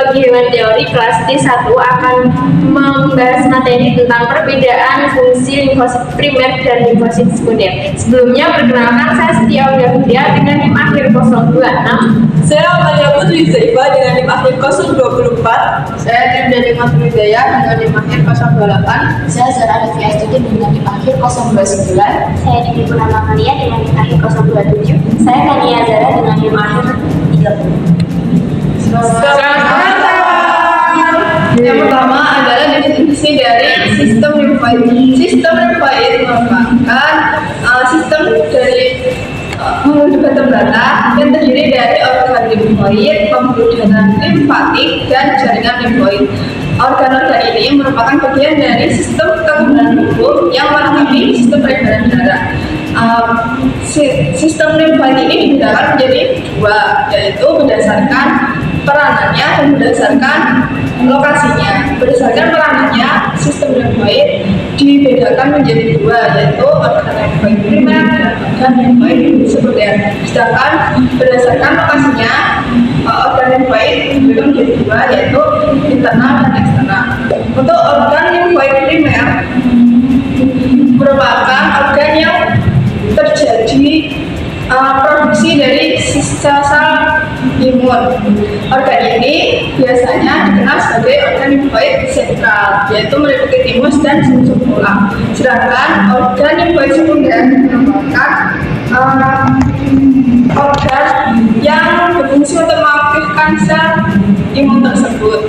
Biologi Hewan Teori kelas T1 akan membahas materi tentang perbedaan fungsi limfosit primer dan limfosit sekunder. Sebelumnya perkenalkan, saya Setia Udahudia dengan NIM akhir 026. Saya Amalia Putri Zaifa dengan NIM akhir 024. Saya Trinda Demat Widaya dengan NIM akhir 028. Saya Zara Devi Astuti dengan NIM akhir 029. Saya Devi Purnama Maria dengan NIM akhir 027. Saya Kania Zara dengan NIM akhir 30. Selamat datang. Yang pertama adalah definisi dari sistem limfoid. Sistem limfoid merupakan sistem dari pembuluh darah belata yang terdiri dari organ limfoid, pembuluh darah limfatik, dan jaringan limfoid. Organ-organ ini merupakan bagian dari sistem kekebalan tubuh yang melengkapi sistem peredaran darah. Sistem limfoid ini dibedakan menjadi dua, yaitu berdasarkan peranannya dan berdasarkan lokasinya. Berdasarkan peranannya, sistem limfoid dibedakan menjadi dua, yaitu organ limfoid primer dan organ limfoid sekunder. Sedangkan berdasarkan lokasinya, organ limfoid dibedakan menjadi dua, yaitu internal dan eksternal. Untuk organ limfoid primer merupakan organ yang terjadi produksi dari sel imun. Organ ini biasanya dikenal sebagai organ limfoid sentral, yaitu meliputi timus dan sumsum tulang. Sedangkan organ limfoid sekunder merupakan organ yang berfungsi untuk mengaktifkan sel imun tersebut.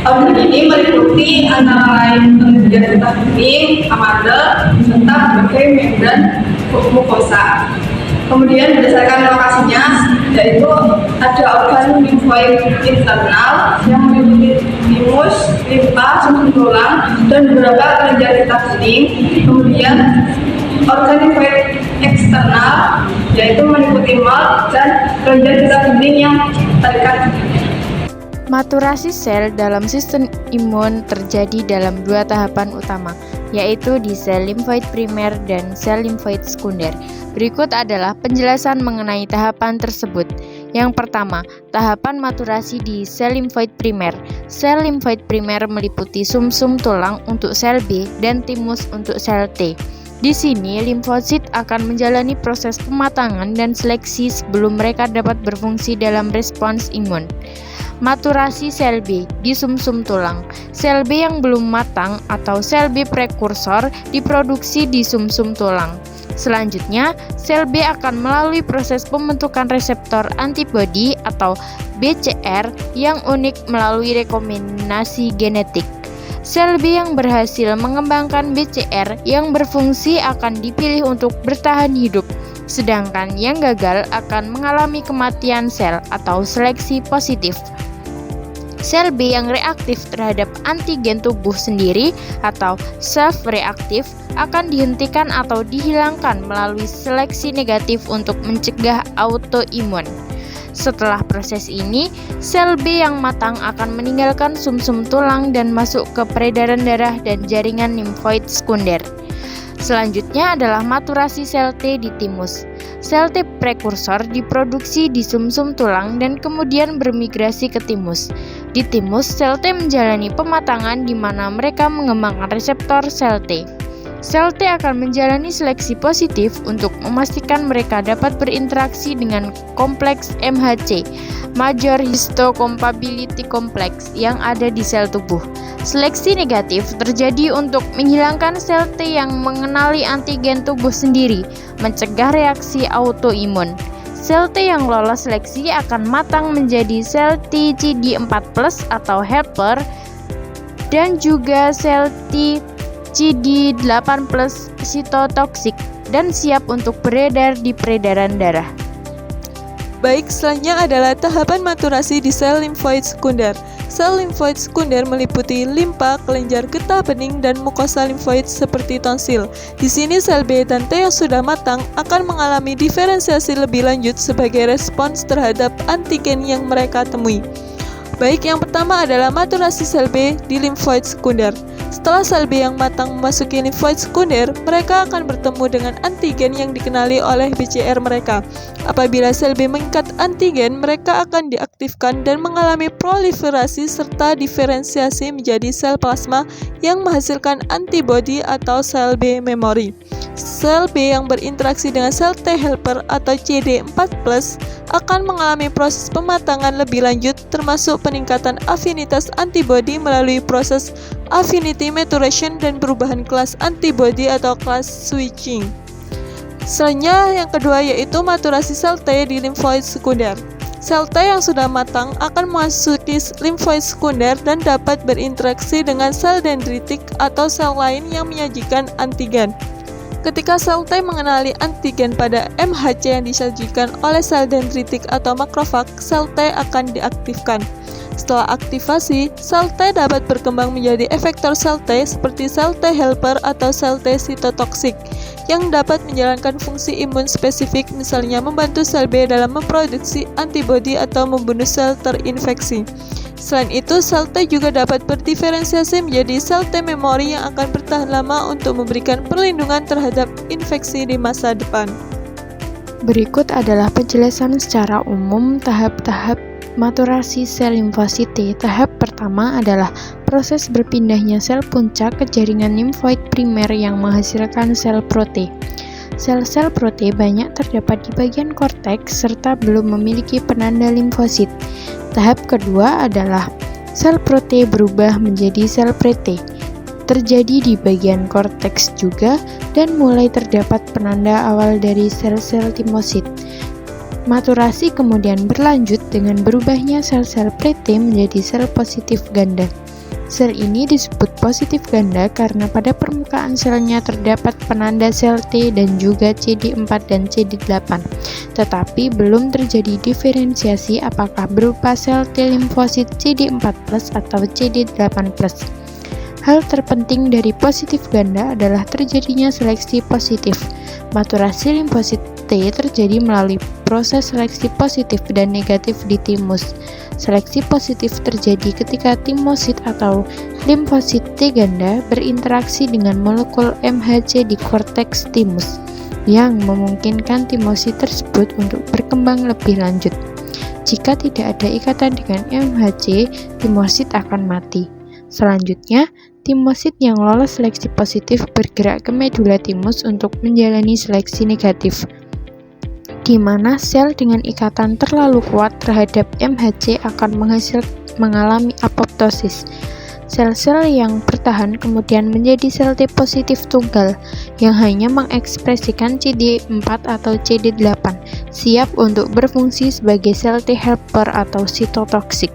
Organ ini meliputi antara lain kelenjar getah bening, amandel, serta berbagai membran mukosa. Kemudian berdasarkan lokasinya, yaitu ada organ limfoid internal yang meliputi timus, limfa, sumsum tulang, dan beberapa kelenjar getah bening. Kemudian organ limfoid eksternal yaitu meliputi mold dan kelenjar getah bening yang terikat dengannya. Maturasi sel dalam sistem imun terjadi dalam dua tahapan utama, yaitu di sel limfoid primer dan sel limfoid sekunder. Berikut adalah penjelasan mengenai tahapan tersebut. Yang pertama, tahapan maturasi di sel limfoid primer. Sel limfoid primer meliputi sumsum tulang untuk sel B dan timus untuk sel T. Di sini, limfosit akan menjalani proses pematangan dan seleksi sebelum mereka dapat berfungsi dalam respons imun. Maturasi sel B di sumsum tulang. Sel B yang belum matang atau sel B prekursor diproduksi di sumsum tulang. Selanjutnya, sel B akan melalui proses pembentukan reseptor antibodi atau BCR yang unik melalui rekombinasi genetik. Sel B yang berhasil mengembangkan BCR yang berfungsi akan dipilih untuk bertahan hidup, sedangkan yang gagal akan mengalami kematian sel atau seleksi positif. Sel B yang reaktif terhadap antigen tubuh sendiri atau self-reaktif akan dihentikan atau dihilangkan melalui seleksi negatif untuk mencegah autoimun. Setelah proses ini, sel B yang matang akan meninggalkan sumsum tulang dan masuk ke peredaran darah dan jaringan limfoid sekunder. Selanjutnya adalah maturasi sel T di timus. Sel T prekursor diproduksi di sumsum tulang dan kemudian bermigrasi ke timus. Di timus, sel T menjalani pematangan di mana mereka mengembangkan reseptor sel T. Sel T akan menjalani seleksi positif untuk memastikan mereka dapat berinteraksi dengan kompleks MHC, Major Histocompatibility Complex, yang ada di sel tubuh. Seleksi negatif terjadi untuk menghilangkan sel T yang mengenali antigen tubuh sendiri, mencegah reaksi autoimun. Sel T yang lolos seleksi akan matang menjadi sel T CD4+ atau helper dan juga sel T CD8+ sitotoksik dan siap untuk beredar di peredaran darah. Baik, selanjutnya adalah tahapan maturasi di sel limfoid sekunder. Sel limfoid sekunder meliputi limpa, kelenjar getah bening, dan mukosa limfoid seperti tonsil. Di sini sel B dan T yang sudah matang akan mengalami diferensiasi lebih lanjut sebagai respons terhadap antigen yang mereka temui. Baik, yang pertama adalah maturasi sel B di limfoid sekunder. Setelah sel B yang matang memasuki limfoid sekunder, mereka akan bertemu dengan antigen yang dikenali oleh BCR mereka. Apabila sel B mengikat antigen, mereka akan diaktifkan dan mengalami proliferasi serta diferensiasi menjadi sel plasma yang menghasilkan antibodi atau sel B memori. Sel B yang berinteraksi dengan sel T helper atau CD4+ akan mengalami proses pematangan lebih lanjut termasuk peningkatan afinitas antibodi melalui proses affinity maturation dan perubahan kelas antibodi atau kelas switching. Selanjutnya yang kedua yaitu maturasi sel T di limfoid sekunder. Sel T yang sudah matang akan memasuki limfoid sekunder dan dapat berinteraksi dengan sel dendritik atau sel lain yang menyajikan antigen. Ketika sel T mengenali antigen pada MHC yang disajikan oleh sel dendritik atau makrofag, sel T akan diaktifkan. Setelah aktivasi, sel T dapat berkembang menjadi efektor sel T seperti sel T helper atau sel T sitotoksik yang dapat menjalankan fungsi imun spesifik, misalnya membantu sel B dalam memproduksi antibodi atau membunuh sel terinfeksi. Selain itu, sel T juga dapat berdiferensiasi menjadi sel T memori yang akan bertahan lama untuk memberikan perlindungan terhadap infeksi di masa depan. Berikut adalah penjelasan secara umum tahap-tahap maturasi sel limfosit T. Tahap pertama adalah proses berpindahnya sel puncak ke jaringan limfoid primer yang menghasilkan sel pro-T. Sel-sel pro-T banyak terdapat di bagian korteks serta belum memiliki penanda limfosit. Tahap kedua adalah sel pro-T berubah menjadi sel pre-T. Terjadi di bagian korteks juga dan mulai terdapat penanda awal dari sel-sel timosit. Maturasi kemudian berlanjut dengan berubahnya sel-sel pre-T menjadi sel positif ganda. Sel ini disebut positif ganda karena pada permukaan selnya terdapat penanda sel T dan juga CD4 dan CD8, tetapi belum terjadi diferensiasi apakah berupa sel T limfosit CD4+ atau CD8+. Hal terpenting dari positif ganda adalah terjadinya seleksi positif. Maturasi limfosit T terjadi melalui proses seleksi positif dan negatif di timus. Seleksi positif terjadi ketika timosit atau limfosit T ganda berinteraksi dengan molekul MHC di korteks timus, yang memungkinkan timosit tersebut untuk berkembang lebih lanjut. Jika tidak ada ikatan dengan MHC, timosit akan mati. Selanjutnya, timosit yang lolos seleksi positif bergerak ke medula timus untuk menjalani seleksi negatif, di mana sel dengan ikatan terlalu kuat terhadap MHC akan mengalami apoptosis. Sel-sel yang bertahan kemudian menjadi sel T positif tunggal yang hanya mengekspresikan CD4 atau CD8, siap untuk berfungsi sebagai sel T helper atau sitotoksik.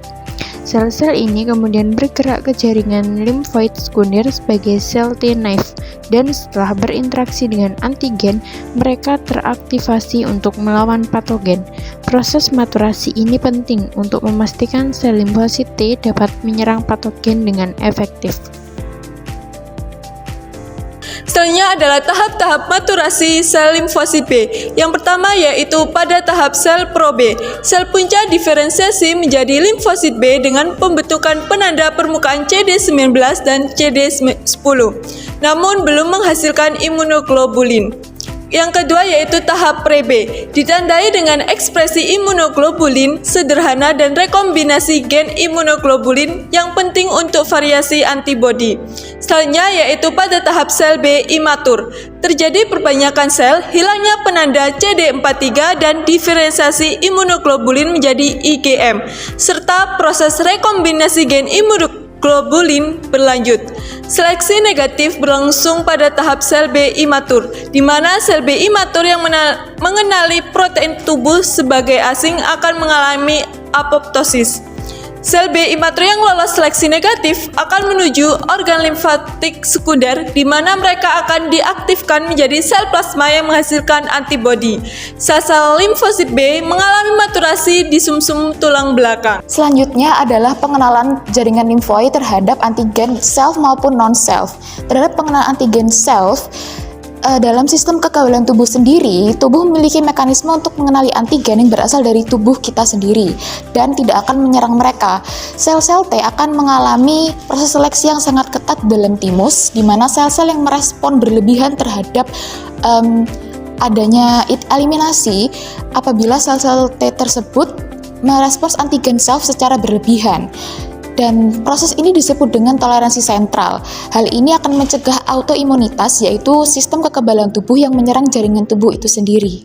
Sel-sel ini kemudian bergerak ke jaringan limfoid sekunder sebagai sel T naive, dan setelah berinteraksi dengan antigen, mereka teraktivasi untuk melawan patogen. Proses maturasi ini penting untuk memastikan sel limfosit T dapat menyerang patogen dengan efektif. Selanjutnya adalah tahap-tahap maturasi sel limfosit B. Yang pertama yaitu pada tahap sel pro-B. Sel punca diferensiasi menjadi limfosit B dengan pembentukan penanda permukaan CD19 dan CD10, namun belum menghasilkan imunoglobulin. Yang kedua yaitu tahap pre-B, ditandai dengan ekspresi imunoglobulin sederhana dan rekombinasi gen imunoglobulin yang penting untuk variasi antibodi. Selanjutnya yaitu pada tahap sel B imatur, terjadi perbanyakan sel, hilangnya penanda CD43 dan diferensiasi imunoglobulin menjadi IgM, serta proses rekombinasi gen imunoglobulin berlanjut. Seleksi negatif berlangsung pada tahap sel B imatur, di mana sel B imatur yang mengenali protein tubuh sebagai asing akan mengalami apoptosis. Sel B imatur yang lolos seleksi negatif akan menuju organ limfatik sekunder, di mana mereka akan diaktifkan menjadi sel plasma yang menghasilkan antibodi. Sel-sel limfosit B mengalami maturasi di sumsum tulang belakang. Selanjutnya adalah pengenalan jaringan limfoid terhadap antigen self maupun non-self. Terhadap pengenalan antigen self, dalam sistem kekebalan tubuh sendiri, tubuh memiliki mekanisme untuk mengenali antigen yang berasal dari tubuh kita sendiri dan tidak akan menyerang mereka. Sel-sel T akan mengalami proses seleksi yang sangat ketat dalam timus, di mana sel-sel yang merespon berlebihan terhadap adanya eliminasi apabila sel-sel T tersebut merespons antigen self secara berlebihan. Dan proses ini disebut dengan toleransi sentral. Hal ini akan mencegah autoimunitas, yaitu sistem kekebalan tubuh yang menyerang jaringan tubuh itu sendiri.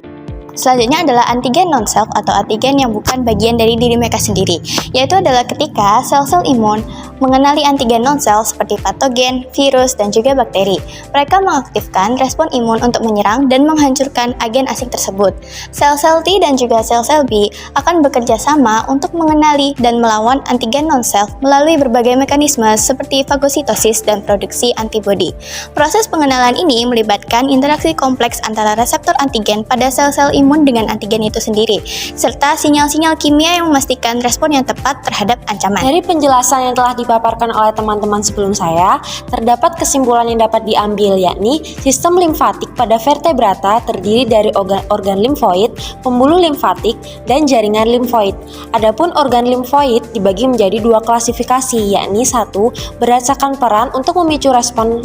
Selanjutnya adalah antigen non-self atau antigen yang bukan bagian dari diri mereka sendiri, yaitu adalah ketika sel-sel imun mengenali antigen non-self seperti patogen, virus, dan juga bakteri. Mereka mengaktifkan respon imun untuk menyerang dan menghancurkan agen asing tersebut. Sel-sel T dan juga sel-sel B akan bekerja sama untuk mengenali dan melawan antigen non-self melalui berbagai mekanisme seperti fagositosis dan produksi antibodi. Proses pengenalan ini melibatkan interaksi kompleks antara reseptor antigen pada sel-sel imun dengan antigen itu sendiri, serta sinyal-sinyal kimia yang memastikan respon yang tepat terhadap ancaman. Dari penjelasan yang telah dipaparkan oleh teman-teman sebelum saya, terdapat kesimpulan yang dapat diambil, yakni sistem limfatik pada vertebrata terdiri dari organ limfoid, pembuluh limfatik, dan jaringan limfoid. Adapun organ limfoid dibagi menjadi dua klasifikasi, yakni satu, berdasarkan peran untuk memicu respon,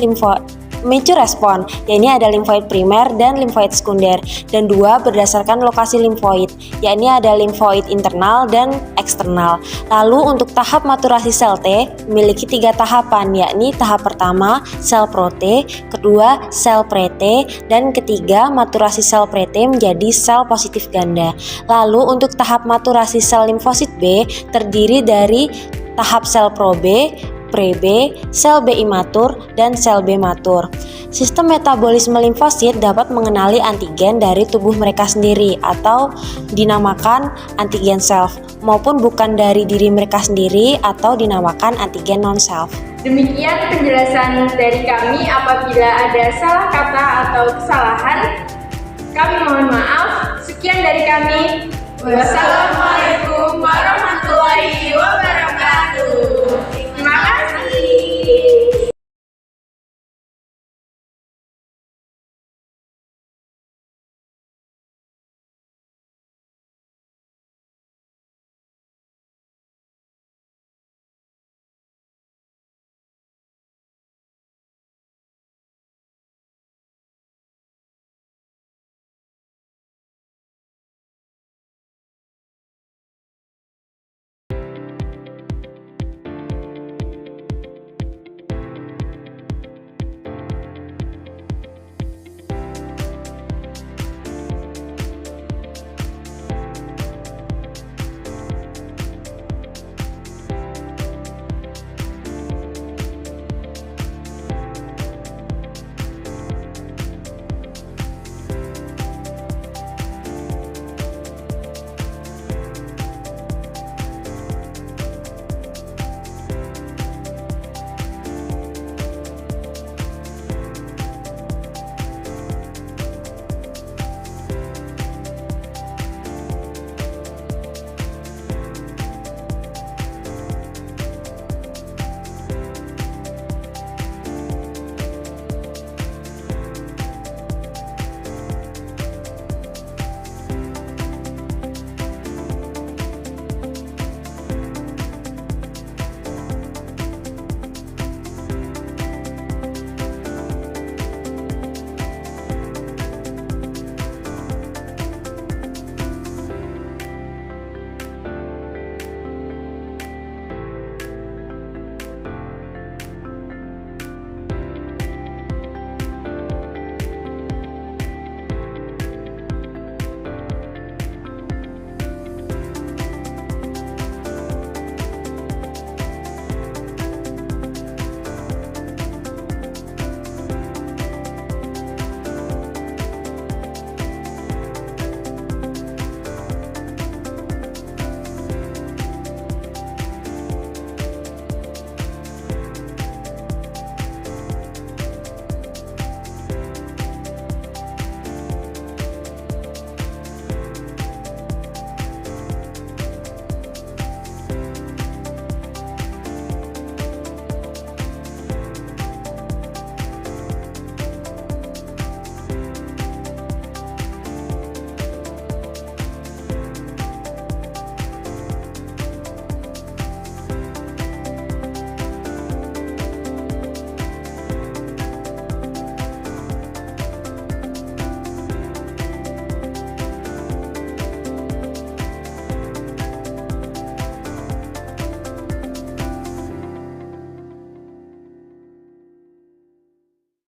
yakni ada limfoid primer dan limfoid sekunder, dan dua, berdasarkan lokasi limfoid, yakni ada limfoid internal dan eksternal. Lalu untuk tahap maturasi sel T memiliki 3 tahapan, yakni tahap pertama sel pro-T, kedua sel pre-T, dan ketiga maturasi sel pre-T menjadi sel positif ganda. Lalu untuk tahap maturasi sel limfosit B terdiri dari tahap sel pro-B, pre-B, sel B imatur, dan sel B matur. Sistem metabolisme limfosit dapat mengenali antigen dari tubuh mereka sendiri atau dinamakan antigen self, maupun bukan dari diri mereka sendiri atau dinamakan antigen non-self. Demikian penjelasan dari kami. Apabila ada salah kata atau kesalahan, kami mohon maaf. Sekian dari kami. Wassalamualaikum